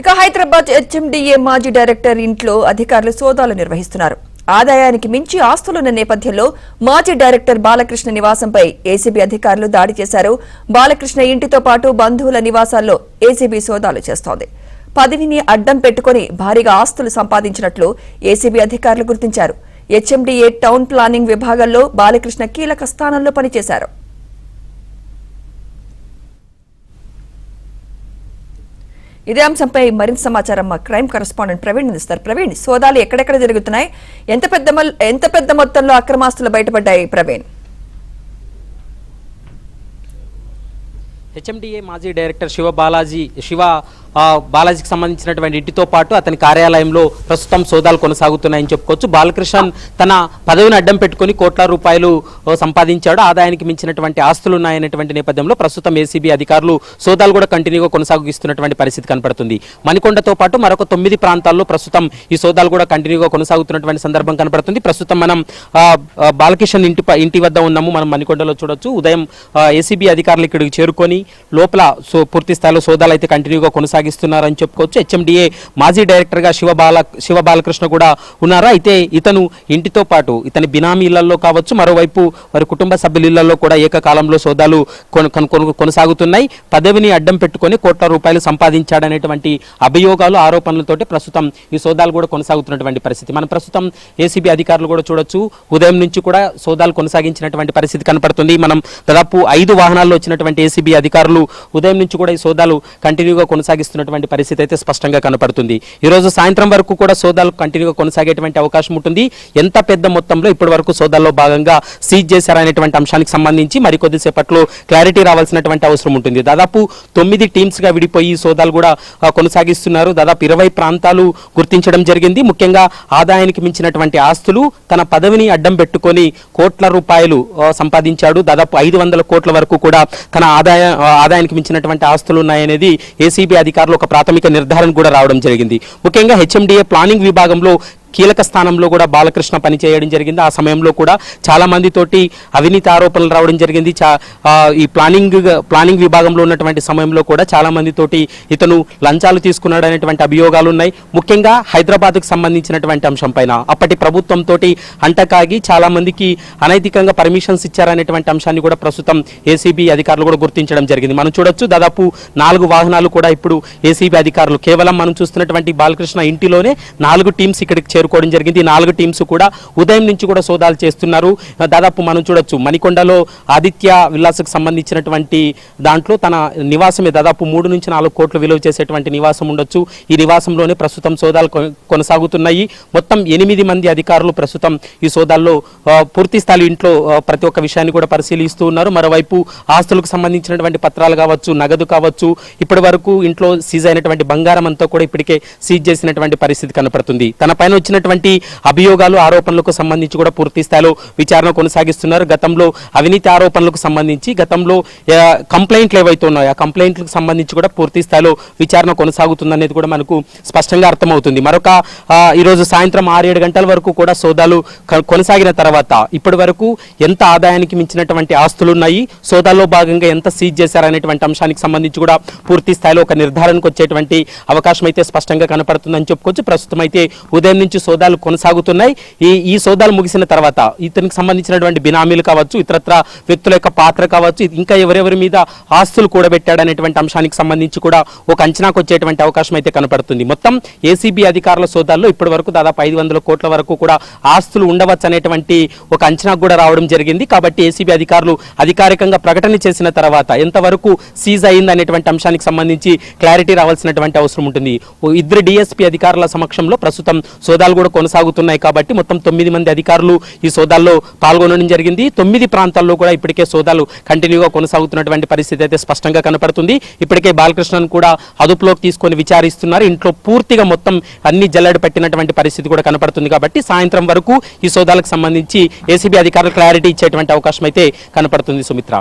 ఇక హైదరాబాద్ హెచ్ఎండిఏ మాజీ డైరెక్టర్ ఇంట్లో అధికారులు సోదాలు నిర్వహిస్తున్నారు. ఆదాయానికి మించి ఆస్తులున్న నేపథ్యంలో మాజీ డైరెక్టర్ బాలకృష్ణ నివాసంపై ఏసీబీ అధికారులు దాడి చేశారు. బాలకృష్ణ ఇంటితో పాటు బంధువుల నివాసాల్లో ఏసీబీ సోదాలు చేస్తోంది. పదవిని అడ్డం పెట్టుకుని భారీగా ఆస్తులు సంపాదించినట్లు ఏసీబీ అధికారులు గుర్తించారు. హెచ్ఎండిఏ టౌన్ ప్లానింగ్ విభాగంలో బాలకృష్ణ కీలక స్థానంలో పనిచేశారు. ఇదే అంశంపై మరింత సమాచారం మా క్రైమ్ కరెస్పాండెంట్ ప్రవీణ్ అందిస్తారు. ప్రవీణ్, సోదాలు ఎక్కడెక్కడ జరుగుతున్నాయి? ఎంత పెద్ద మొత్తంలో అక్రమాస్తులు బయటపడ్డాయి? ప్రవీణ్, హెచ్ఎండిఏ మాజీ డైరెక్టర్ బాలాజీకి సంబంధించినటువంటి ఇంటితో పాటు అతని కార్యాలయంలో ప్రస్తుతం సోదాలు కొనసాగుతున్నాయని చెప్పుకోవచ్చు. బాలకృష్ణన్ తన పదవిని అడ్డం పెట్టుకుని కోట్ల రూపాయలు సంపాదించాడు, ఆదాయానికి మించినటువంటి ఆస్తులు ఉన్నాయనేటువంటి నేపథ్యంలో ప్రస్తుతం ఏసీబీ అధికారులు సోదాలు కూడా కంటిన్యూగా కొనసాగిస్తున్నటువంటి పరిస్థితి కనపడుతుంది. మణికొండతో పాటు మరొక 9 ప్రాంతాల్లో ప్రస్తుతం ఈ సోదాలు కూడా కంటిన్యూగా కొనసాగుతున్నటువంటి సందర్భం కనపడుతుంది. ప్రస్తుతం మనం బాలకృష్ణన్ ఇంటి వద్ద ఉన్నాము. మనం మణికొండలో చూడొచ్చు. ఉదయం ఏసీబీ అధికారులు ఇక్కడికి చేరుకొని లోపల పూర్తి స్థాయిలో సోదాలు అయితే కంటిన్యూగా కొనసాగిస్తున్నారని చెప్పుకోవచ్చు. హెచ్ఎండిఏ మాజీ డైరెక్టర్ గా శివ బాలకృష్ణ కూడా ఉన్నారా? అయితే ఇతను ఇంటితో పాటు ఇతని బినామీ ఇళ్లలో కావచ్చు, మరోవైపు వారి కుటుంబ సభ్యుల ఇళ్లలో కూడా ఏకకాలంలో సోదాలు కొనసాగుతున్నాయి. పదవిని అడ్డం పెట్టుకొని కోట్ల రూపాయలు సంపాదించాడనేటువంటి అభియోగాలు, ఆరోపణలతోటి ప్రస్తుతం ఈ సోదాలు కూడా కొనసాగుతున్నటువంటి పరిస్థితి మనం ప్రస్తుతం ఏసీబీ అధికారులు కూడా చూడొచ్చు. ఉదయం నుంచి కూడా సోదాలు కొనసాగించినటువంటి పరిస్థితి కనపడుతుంది. మనం దాదాపు 5 వాహనాల్లో వచ్చినటువంటి ఏసీబీ అధికారులు ఉదయం నుంచి కూడా ఈ సోదాలు కంటిన్యూగా కొనసాగిస్తున్నటువంటి పరిస్థితి అయితే స్పష్టంగా కనపడుతుంది. ఈ రోజు సాయంత్రం వరకు కూడా సోదాలు కంటిన్యూగా కొనసాగేటువంటి అవకాశం ఉంటుంది. ఎంత పెద్ద మొత్తంలో ఇప్పటి వరకు సోదాల్లో భాగంగా సీజ్ చేశారనేటువంటి అంశానికి సంబంధించి మరికొద్ది సేపట్లో క్లారిటీ రావాల్సినటువంటి అవసరం ఉంటుంది. దాదాపు 9 టీమ్స్ గా విడిపోయి సోదాలు కూడా కొనసాగిస్తున్నారు. దాదాపు 20 ప్రాంతాలు గుర్తించడం జరిగింది. ముఖ్యంగా ఆదాయానికి మించినటువంటి ఆస్తులు, తన పదవిని అడ్డం పెట్టుకొని కోట్ల రూపాయలు సంపాదించాడు. దాదాపు 500 కోట్ల వరకు కూడా తన ఆదాయానికి మించినటువంటి ఆస్తులు ఉన్నాయనేది ఏసీబీ అధికారులు ఒక ప్రాథమిక నిర్ధారణ కూడా రావడం జరిగింది. ముఖ్యంగా హెచ్ఎండిఏ ప్లానింగ్ విభాగంలో కీలక స్థానంలో కూడా బాలకృష్ణ పనిచేయడం జరిగింది. ఆ సమయంలో కూడా చాలా మందితోటి అవినీతి ఆరోపణలు రావడం జరిగింది. ఈ ప్లానింగ్ విభాగంలో ఉన్నటువంటి సమయంలో కూడా చాలా మందితోటి ఇతను లంచాలు తీసుకున్నాడు అనేటువంటి అభియోగాలు ఉన్నాయి. ముఖ్యంగా హైదరాబాద్కు సంబంధించినటువంటి అంశం పైన అప్పటి ప్రభుత్వంతో అంటకాగి చాలా మందికి అనైతికంగా పర్మిషన్స్ ఇచ్చారనేటువంటి అంశాన్ని కూడా ప్రస్తుతం ఏసీబీ అధికారులు కూడా గుర్తించడం జరిగింది. మనం చూడొచ్చు. దాదాపు 4 వాహనాలు కూడా ఇప్పుడు ఏసీబీ అధికారులు కేవలం మనం చూస్తున్నటువంటి బాలకృష్ణ ఇంటిలోనే 4 టీమ్స్ ఇక్కడికి చేరుకోవడం జరిగింది. 4 టీమ్స్ కూడా ఉదయం నుంచి కూడా సోదాలు చేస్తున్నారు. దాదాపు మనం చూడొచ్చు మణికొండలో ఆదిత్య విల్లాస్కి సంబంధించినటువంటి దాంట్లో తన నివాసమే దాదాపు 3 నుంచి 4 కోట్లు విలువ చేసేటువంటి నివాసం ఉండొచ్చు. ఈ నివాసంలోనే ప్రస్తుతం సోదాలు కొనసాగుతున్నాయి. మొత్తం 8 మంది అధికారులు ప్రస్తుతం ఈ సోదాల్లో పూర్తి స్థాయి ఇంట్లో ప్రతి ఒక్క విషయాన్ని కూడా పరిశీలిస్తూ ఉన్నారు. మరోవైపు ఆస్తులకు సంబంధించినటువంటి పత్రాలు కావచ్చు, నగదు కావచ్చు, ఇప్పటి వరకు ఇంట్లో సీజ్ అయినటువంటి బంగారం అంతా కూడా ఇప్పటికే సీజ్ చేసినటువంటి పరిస్థితి కనపడుతుంది. తన పైన వచ్చినటువంటి అభియోగాలు, ఆరోపణలకు సంబంధించి కూడా పూర్తి స్థాయిలో విచారణ కొనసాగిస్తున్నారు. గతంలో అవినీతి ఆరోపణలకు సంబంధించి గతంలో కంప్లైంట్లు ఏవైతే ఉన్నాయో ఆ కంప్లైంట్లకు సంబంధించి కూడా పూర్తి స్థాయిలో విచారణ కొనసాగుతుందనేది కూడా మనకు స్పష్టంగా అర్థమవుతుంది. మరొక ఈరోజు సాయంత్రం 6-7 గంటల వరకు కూడా సోదాలు కొనసాగిన తర్వాత ఇప్పటి వరకు ఎంత ఆదాయానికి మించినటువంటి ఆస్తులు ఉన్నాయి, సోదాల్లో భాగంగా ఎంత సీజ్ చేశారనేటువంటి అంశానికి సంబంధించి కూడా పూర్తి స్థాయిలో ఒక నిర్ధారణకు వచ్చేటువంటి అవకాశం అయితే స్పష్టంగా కనపడుతుందని చెప్పుకోవచ్చు. ప్రస్తుతం అయితే ఉదయం నుంచి సోదాలు కొనసాగుతున్నాయి. ఈ సోదాలు ముగిసిన తర్వాత ఇతనికి సంబంధించినటువంటి బినామీలు కావచ్చు, ఇతరత్ర వ్యక్తుల యొక్క పాత్ర కావచ్చు, ఇంకా ఎవరెవరి మీద ఆస్తులు కూడబెట్టాడనేటువంటి అంశానికి సంబంధించి కూడా ఒక అంచనాకు వచ్చేటువంటి అవకాశం అయితే కనపడుతుంది. మొత్తం ఏసీబీ అధికారుల సోదాల్లో ఇప్పటి వరకు దాదాపు 500 కోట్ల వరకు కూడా ఆస్తులు ఉండవచ్చు అనేటువంటి ఒక అంచనాకు కూడా రావడం జరిగింది. కాబట్టి ఏసీబీ అధికారులు అధికారికంగా ప్రకటన చేసిన తర్వాత ఎంతవరకు సీజ్ అయింది అనేటువంటి అంశానికి సంబంధించి క్లారిటీ రావాల్సినటువంటి అవసరం ఉంటుంది. 2 డిఎస్పీ అధికారుల సమక్షంలో ప్రస్తుతం సోదాలు కూడా కొనసాగుతున్నాయి. కాబట్టి మొత్తం 9 మంది అధికారులు ఈ సోదాల్లో పాల్గొనడం జరిగింది. 9 ప్రాంతాల్లో కూడా ఇప్పటికే సోదాలు కంటిన్యూగా కొనసాగుతున్నటువంటి పరిస్థితి అయితే స్పష్టంగా కనపడుతుంది. ఇప్పటికే బాలకృష్ణను కూడా అదుపులోకి తీసుకొని విచారిస్తున్నారు. ఇంట్లో పూర్తిగా మొత్తం అన్ని జల్లెడ పెట్టినటువంటి పరిస్థితి కూడా కనపడుతుంది. కాబట్టి సాయంత్రం వరకు ఈ సోదాలకు సంబంధించి ఏసీబీ అధికారులు క్లారిటీ ఇచ్చేటువంటి అవకాశం అయితే కనపడుతుంది. సుమిత్ర.